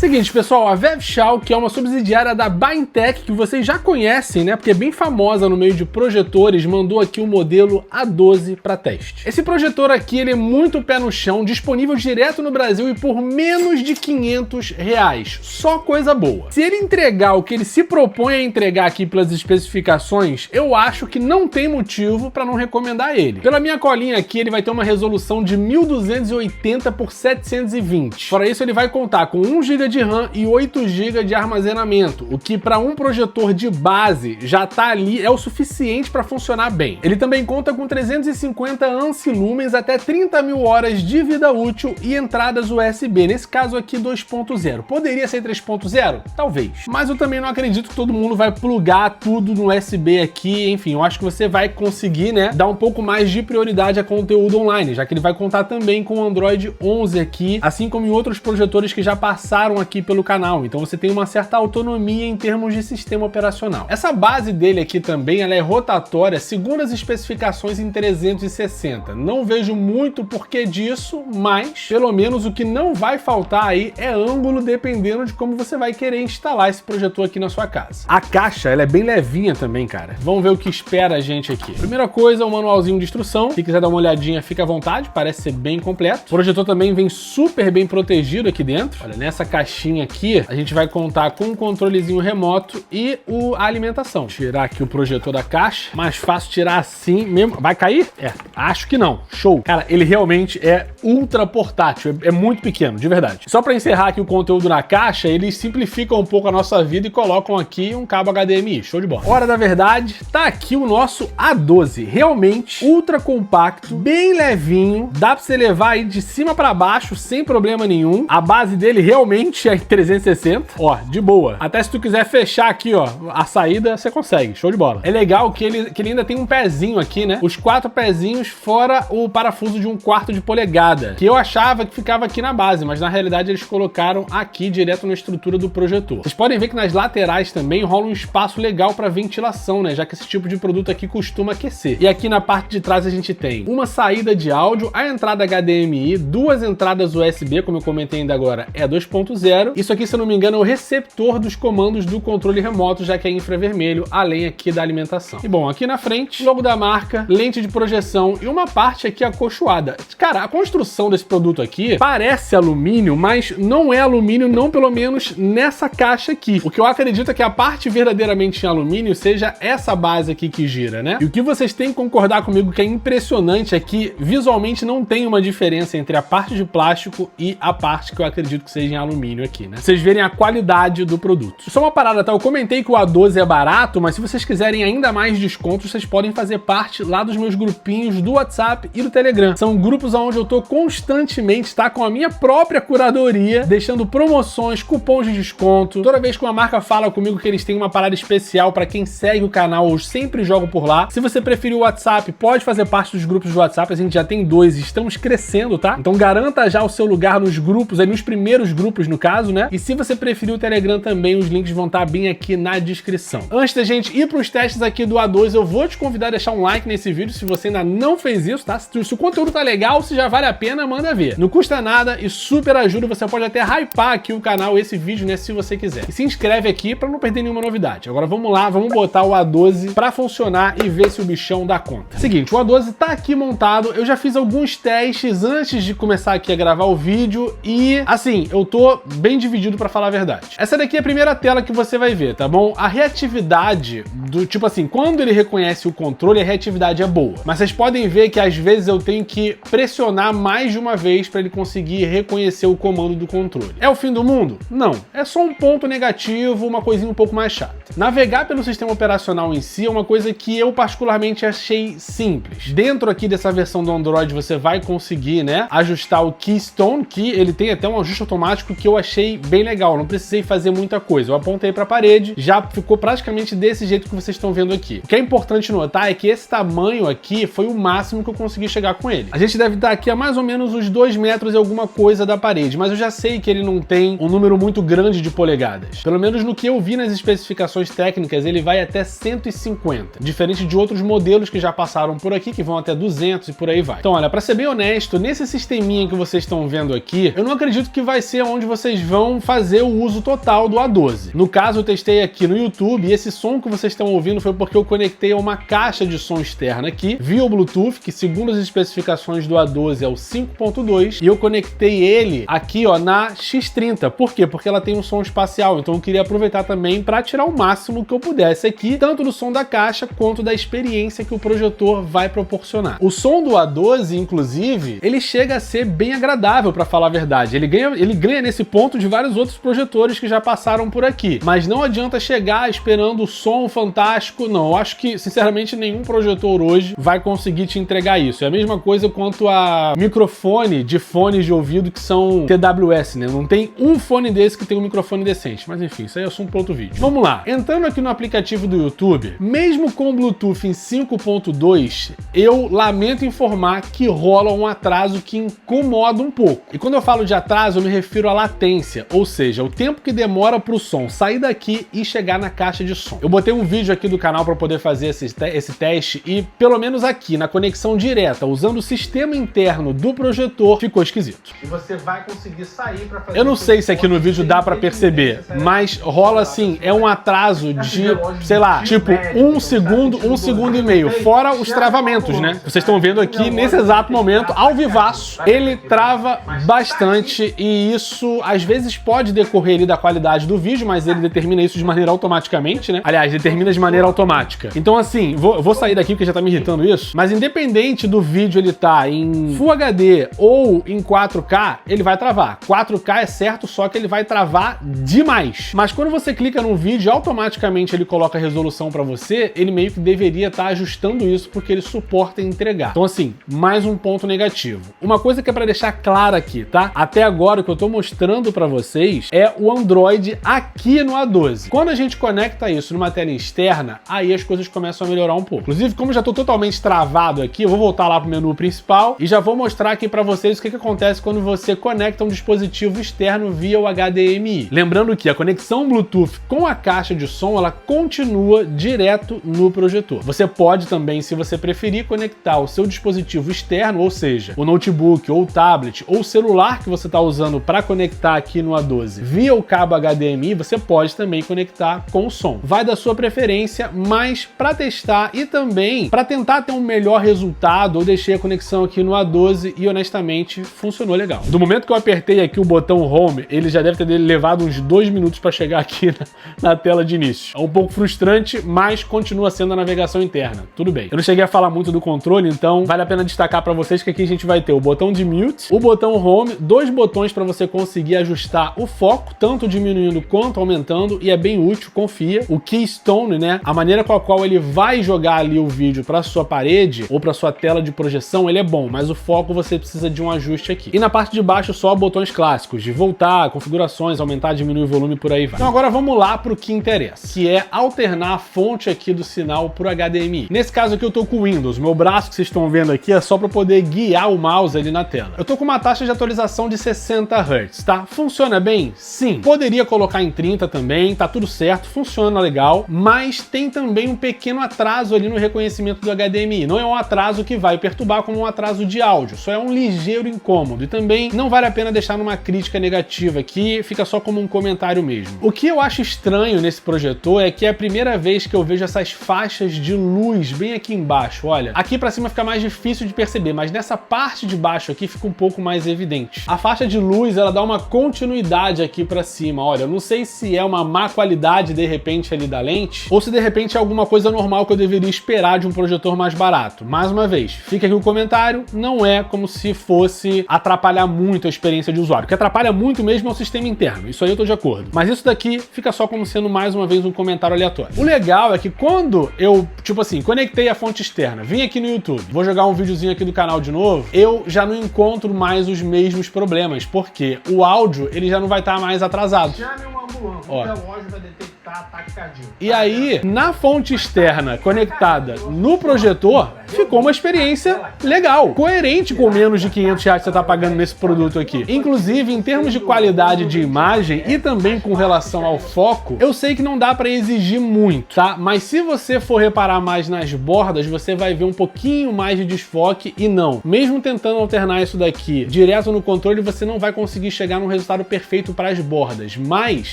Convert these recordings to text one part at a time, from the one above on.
Seguinte, pessoal, a Vevshal, que é uma subsidiária da BuyingTech, que vocês já conhecem, né, porque é bem famosa no meio de projetores, mandou aqui o modelo A12 para teste. Esse projetor aqui, ele é muito pé no chão, disponível direto no Brasil e por menos de R$500. Só coisa boa. Se ele entregar o que ele se propõe a entregar aqui pelas especificações, eu acho que não tem motivo para não recomendar ele. Pela minha colinha aqui, ele vai ter uma resolução de 1280 por 720. Fora isso, ele vai contar com 1 GB de RAM e 8 GB de armazenamento, o que para um projetor de base já tá ali, é o suficiente para funcionar bem. Ele também conta com 350 ancilumens até 30.000 horas de vida útil e entradas USB, nesse caso aqui 2.0. Poderia ser 3.0? Talvez. Mas eu também não acredito que todo mundo vai plugar tudo no USB aqui, enfim, eu acho que você vai conseguir, né, dar um pouco mais de prioridade a conteúdo online, já que ele vai contar também com o Android 11 aqui, assim como em outros projetores que já passaram aqui pelo canal, então você tem uma certa autonomia em termos de sistema operacional. Essa base dele aqui também, ela é rotatória, segundo as especificações em 360. Não vejo muito porquê disso, mas pelo menos o que não vai faltar aí é ângulo, dependendo de como você vai querer instalar esse projetor aqui na sua casa. A caixa, ela é bem levinha também, cara. Vamos ver o que espera a gente aqui. Primeira coisa, o manualzinho de instrução. Se quiser dar uma olhadinha, fica à vontade, parece ser bem completo. O projetor também vem super bem protegido aqui dentro. Olha, nessa caixinha aqui, a gente vai contar com um controlezinho remoto e a alimentação. Tirar aqui o projetor da caixa. Mais fácil tirar assim mesmo. Vai cair? É, acho que não. Show. Cara, ele realmente é ultra portátil. É muito pequeno, de verdade. Só para encerrar aqui o conteúdo na caixa, eles simplificam um pouco a nossa vida e colocam aqui um cabo HDMI. Show de bola. Hora da verdade, tá aqui o nosso A12. Realmente ultra compacto, bem levinho. Dá para você levar aí de cima para baixo sem problema nenhum. A base dele realmente é 360. Ó, de boa. Até se tu quiser fechar aqui, ó, a saída, você consegue. Show de bola. É legal que ele ainda tem um pezinho aqui, né? Os 4 pezinhos fora o parafuso de 1/4 de polegada, que eu achava que ficava aqui na base, mas na realidade eles colocaram aqui direto na estrutura do projetor. Vocês podem ver que nas laterais também rola um espaço legal para ventilação, né? Já que esse tipo de produto aqui costuma aquecer. E aqui na parte de trás a gente tem uma saída de áudio, a entrada HDMI, 2 entradas USB, como eu comentei ainda agora, é 2.0. Isso aqui, se eu não me engano, é o receptor dos comandos do controle remoto, já que é infravermelho, além aqui da alimentação. E bom, aqui na frente, logo da marca, lente de projeção e uma parte aqui acolchoada. Cara, a construção desse produto aqui parece alumínio, mas não é alumínio, não pelo menos nessa caixa aqui. O que eu acredito é que a parte verdadeiramente em alumínio seja essa base aqui que gira, né? E o que vocês têm que concordar comigo que é impressionante é que visualmente não tem uma diferença entre a parte de plástico e a parte que eu acredito que seja em alumínio aqui, né? Vocês verem a qualidade do produto. Só uma parada, tá? Eu comentei que o A12 é barato, mas se vocês quiserem ainda mais descontos, vocês podem fazer parte lá dos meus grupinhos do WhatsApp e do Telegram. São grupos onde eu tô constantemente, tá? Com a minha própria curadoria, deixando promoções, cupons de desconto. Toda vez que uma marca fala comigo que eles têm uma parada especial para quem segue o canal, eu sempre jogo por lá. Se você preferir o WhatsApp, pode fazer parte dos grupos do WhatsApp, a gente já tem 2 e estamos crescendo, tá? Então garanta já o seu lugar nos grupos, aí nos primeiros grupos no caso, né? E se você preferir o Telegram também, os links vão estar bem aqui na descrição. Antes da gente ir para os testes aqui do A12, eu vou te convidar a deixar um like nesse vídeo se você ainda não fez isso, tá? Se o conteúdo tá legal, se já vale a pena, manda ver. Não custa nada e super ajuda, você pode até hypar aqui o canal, esse vídeo, né, se você quiser. E se inscreve aqui para não perder nenhuma novidade. Agora vamos lá, vamos botar o A12 para funcionar e ver se o bichão dá conta. Seguinte, o A12 tá aqui montado, eu já fiz alguns testes antes de começar aqui a gravar o vídeo e, assim, eu tô bem dividido para falar a verdade. Essa daqui é a primeira tela que você vai ver, tá bom? A reatividade do, tipo assim, quando ele reconhece o controle, a reatividade é boa. Mas vocês podem ver que às vezes eu tenho que pressionar mais de uma vez para ele conseguir reconhecer o comando do controle. É o fim do mundo? Não. É só um ponto negativo, uma coisinha um pouco mais chata. Navegar pelo sistema operacional em si é uma coisa que eu particularmente achei simples. Dentro aqui dessa versão do Android você vai conseguir, né, ajustar o Keystone, que ele tem até um ajuste automático que eu achei bem legal. Não precisei fazer muita coisa. Eu apontei para a parede, já ficou praticamente desse jeito que vocês estão vendo aqui. O que é importante notar é que esse tamanho aqui foi o máximo que eu consegui chegar com ele. A gente deve estar aqui a mais ou menos uns 2 metros e alguma coisa da parede, mas eu já sei que ele não tem um número muito grande de polegadas. Pelo menos no que eu vi nas especificações técnicas, ele vai até 150, diferente de outros modelos que já passaram por aqui, que vão até 200 e por aí vai. Então, olha, para ser bem honesto, nesse sisteminha que vocês estão vendo aqui, eu não acredito que vai ser onde vocês vocês vão fazer o uso total do A12. No caso, eu testei aqui no YouTube e esse som que vocês estão ouvindo foi porque eu conectei a uma caixa de som externa aqui, via o Bluetooth, que segundo as especificações do A12 é o 5.2, e eu conectei ele aqui, ó, na X30. Por quê? Porque ela tem um som espacial, então eu queria aproveitar também para tirar o máximo que eu pudesse aqui, tanto do som da caixa quanto da experiência que o projetor vai proporcionar. O som do A12, inclusive, ele chega a ser bem agradável, para falar a verdade. Ele ganha nesse ponto de vários outros projetores que já passaram por aqui, mas não adianta chegar esperando o som fantástico, não. Eu acho que, sinceramente, nenhum projetor hoje vai conseguir te entregar isso. É a mesma coisa quanto a microfone de fones de ouvido que são TWS, né? Não tem um fone desse que tem um microfone decente, mas enfim, isso aí é assunto para outro vídeo. Vamos lá. Entrando aqui no aplicativo do YouTube, mesmo com o Bluetooth em 5.2, eu lamento informar que rola um atraso que incomoda um pouco. E quando eu falo de atraso, eu me refiro à latência, ou seja, o tempo que demora para o som sair daqui e chegar na caixa de som. Eu botei um vídeo aqui do canal para poder fazer esse teste e, pelo menos aqui, na conexão direta, usando o sistema interno do projetor, ficou esquisito. E você vai conseguir sair para fazer... Eu não sei se aqui no vídeo dá para perceber, mas rola assim, é um atraso de, sei lá, tipo um segundo e meio, fora os travamentos, né? Vocês estão vendo aqui, nesse exato momento, ao vivaço, ele trava bastante e isso, às vezes, pode decorrer ali da qualidade do vídeo, mas ele determina isso de maneira automaticamente, né? Aliás, determina de maneira automática. Então, assim, vou sair daqui porque já tá me irritando isso, mas independente do vídeo ele tá em Full HD ou em 4K, ele vai travar. 4K é certo, só que ele vai travar demais. Mas quando você clica num vídeo, automaticamente ele coloca a resolução pra você, ele meio que deveria estar ajustando isso porque ele suporta entregar. Então, assim, mais um ponto negativo. Uma coisa que é pra deixar clara aqui, tá? Até agora, o que eu tô mostrando pra vocês é o Android aqui no A12. Quando a gente conecta isso numa tela externa, aí as coisas começam a melhorar um pouco. Inclusive, como eu já tô totalmente travado aqui, eu vou voltar lá pro menu principal e já vou mostrar aqui pra vocês o que acontece quando você conecta um dispositivo externo via o HDMI. Lembrando que a conexão Bluetooth com a caixa de som, ela continua direto no projetor. Você pode também, se você preferir, conectar o seu dispositivo externo, ou seja, o notebook, ou o tablet, ou o celular que você está usando para conectar aqui no A12 via o cabo HDMI, você pode também conectar com o som. Vai da sua preferência, mas para testar e também para tentar ter um melhor resultado, eu deixei a conexão aqui no A12 e honestamente funcionou legal. Do momento que eu apertei aqui o botão Home, ele já deve ter levado uns 2 minutos para chegar aqui na tela de início. É um pouco frustrante, mas continua sendo a navegação interna. Tudo bem. Eu não cheguei a falar muito do controle, então vale a pena destacar para vocês que aqui a gente vai ter o botão de mute, o botão Home, 2 botões para você conseguir ajustar o foco, tanto diminuindo quanto aumentando, e é bem útil, confia. O Keystone, né, a maneira com a qual ele vai jogar ali o vídeo para sua parede ou para sua tela de projeção, ele é bom, mas o foco você precisa de um ajuste aqui. E na parte de baixo só botões clássicos, de voltar, configurações, aumentar, diminuir o volume, por aí vai. Então agora vamos lá para o que interessa, que é alternar a fonte aqui do sinal para o HDMI. Nesse caso aqui eu tô com o Windows, meu braço que vocês estão vendo aqui é só para poder guiar o mouse ali na tela. Eu tô com uma taxa de atualização de 60 Hz, tá? Funciona bem? Sim. Poderia colocar em 30 também, tá tudo certo, funciona legal, mas tem também um pequeno atraso ali no reconhecimento do HDMI. Não é um atraso que vai perturbar como um atraso de áudio, só é um ligeiro incômodo. E também não vale a pena deixar numa crítica negativa aqui, fica só como um comentário mesmo. O que eu acho estranho nesse projetor é que é a primeira vez que eu vejo essas faixas de luz bem aqui embaixo, olha. Aqui pra cima fica mais difícil de perceber, mas nessa parte de baixo aqui fica um pouco mais evidente. A faixa de luz, ela dá uma continuidade aqui pra cima, olha. Eu não sei se é uma má qualidade, de repente, ali da lente, ou se de repente é alguma coisa normal que eu deveria esperar de um projetor mais barato. Mais uma vez, fica aqui o comentário, não é como se fosse atrapalhar muito a experiência de usuário. O que atrapalha muito mesmo é o sistema interno, isso aí eu tô de acordo. Mas isso daqui fica só como sendo mais uma vez um comentário aleatório. O legal é que quando eu, tipo assim, conectei a fonte externa, vim aqui no YouTube, vou jogar um videozinho aqui do canal de novo, eu já não encontro mais os mesmos problemas, porque o áudio, ele já não vai estar mais atrasado. Chame uma ambulância, o relógio vai detectar ataque cardíaco. E aí, na fonte externa conectada no projetor, ficou uma experiência legal, coerente com menos de 500 reais que você tá pagando nesse produto aqui. Inclusive, em termos de qualidade de imagem e também com relação ao foco, eu sei que não dá para exigir muito, tá? Mas se você for reparar mais nas bordas, você vai ver um pouquinho mais de desfoque e não. Mesmo tentando alternar isso daqui direto no controle, você não vai conseguir chegar num resultado perfeito para as bordas. Mas,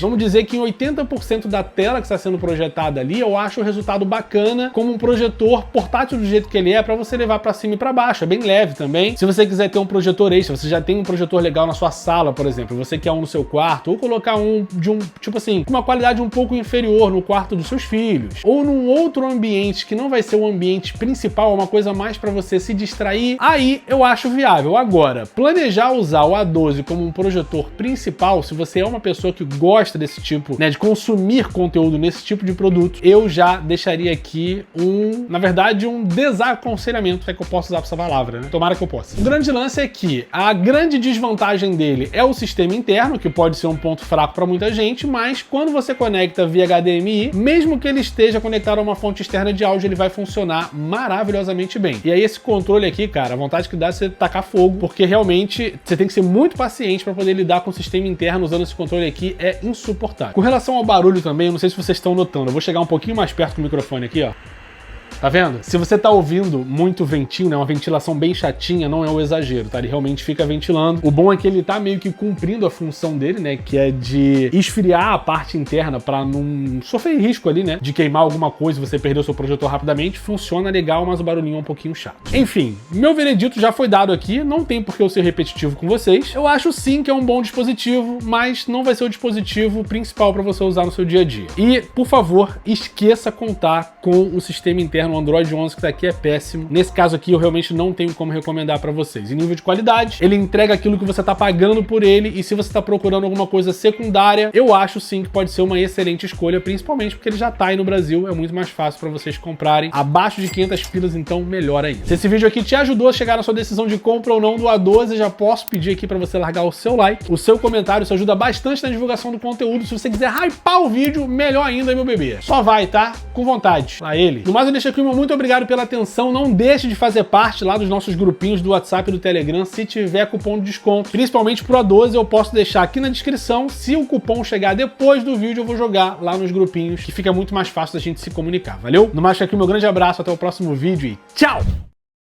vamos dizer que em 80% da tela que está sendo projetada ali, eu acho o resultado bacana como um projetor portátil do jeito que ele é, para você levar para cima e para baixo. É bem leve também. Se você quiser ter um projetor extra, você já tem um projetor legal na sua sala, por exemplo, você quer um no seu quarto, ou colocar um de tipo assim, com uma qualidade um pouco inferior no quarto dos seus filhos, ou num outro ambiente que não vai ser o ambiente principal, uma coisa mais para você se distrair, aí eu acho viável. Agora, planejar usar o A12 como um projetor principal, se você é uma pessoa que gosta desse tipo, né, de consumir conteúdo nesse tipo de produto, eu já deixaria aqui na verdade, um desaconselhamento, é que eu posso usar essa palavra, né? Tomara que eu possa. O grande lance é que a grande desvantagem dele é o sistema interno, que pode ser um ponto fraco para muita gente, mas quando você conecta via HDMI, mesmo que ele esteja conectado a uma fonte externa de áudio, ele vai funcionar maravilhosamente bem. E aí esse controle aqui, cara, a vontade que dá é você tacar fogo, porque realmente você tem que ser muito paciente para poder lidar com o sistema interno usando esse controle aqui, é insuportável. Com relação ao barulho também, eu não sei se vocês estão notando, eu vou chegar um pouquinho mais perto do microfone aqui, ó. Tá vendo? Se você tá ouvindo muito ventinho, né, uma ventilação bem chatinha, não é um exagero, tá? Ele realmente fica ventilando. O bom é que ele tá meio que cumprindo a função dele, né, que é de esfriar a parte interna pra não sofrer risco ali, né, de queimar alguma coisa e você perder o seu projetor rapidamente. Funciona legal, mas o barulhinho é um pouquinho chato. Enfim, meu veredito já foi dado aqui, não tem por que eu ser repetitivo com vocês. Eu acho sim que é um bom dispositivo, mas não vai ser o dispositivo principal pra você usar no seu dia a dia. E, por favor, esqueça contar com o sistema interno. O Android 11 que daqui é péssimo. Nesse caso aqui, eu realmente não tenho como recomendar para vocês. Em nível de qualidade, ele entrega aquilo que você tá pagando por ele, e se você tá procurando alguma coisa secundária, eu acho sim que pode ser uma excelente escolha, principalmente porque ele já tá aí no Brasil, é muito mais fácil para vocês comprarem. Abaixo de 500 pilas, então melhor ainda. Se esse vídeo aqui te ajudou a chegar na sua decisão de compra ou não do A12, já posso pedir aqui para você largar o seu like, o seu comentário, isso ajuda bastante na divulgação do conteúdo. Se você quiser hypar o vídeo, melhor ainda, meu bebê. Só vai, tá? Com vontade. A ele. No mais, eu deixo aqui meu muito obrigado pela atenção. Não deixe de fazer parte lá dos nossos grupinhos do WhatsApp e do Telegram se tiver cupom de desconto. Principalmente pro A12, eu posso deixar aqui na descrição. Se o cupom chegar depois do vídeo, eu vou jogar lá nos grupinhos, que fica muito mais fácil da gente se comunicar. Valeu? No mais, aqui o meu grande abraço, até o próximo vídeo e tchau!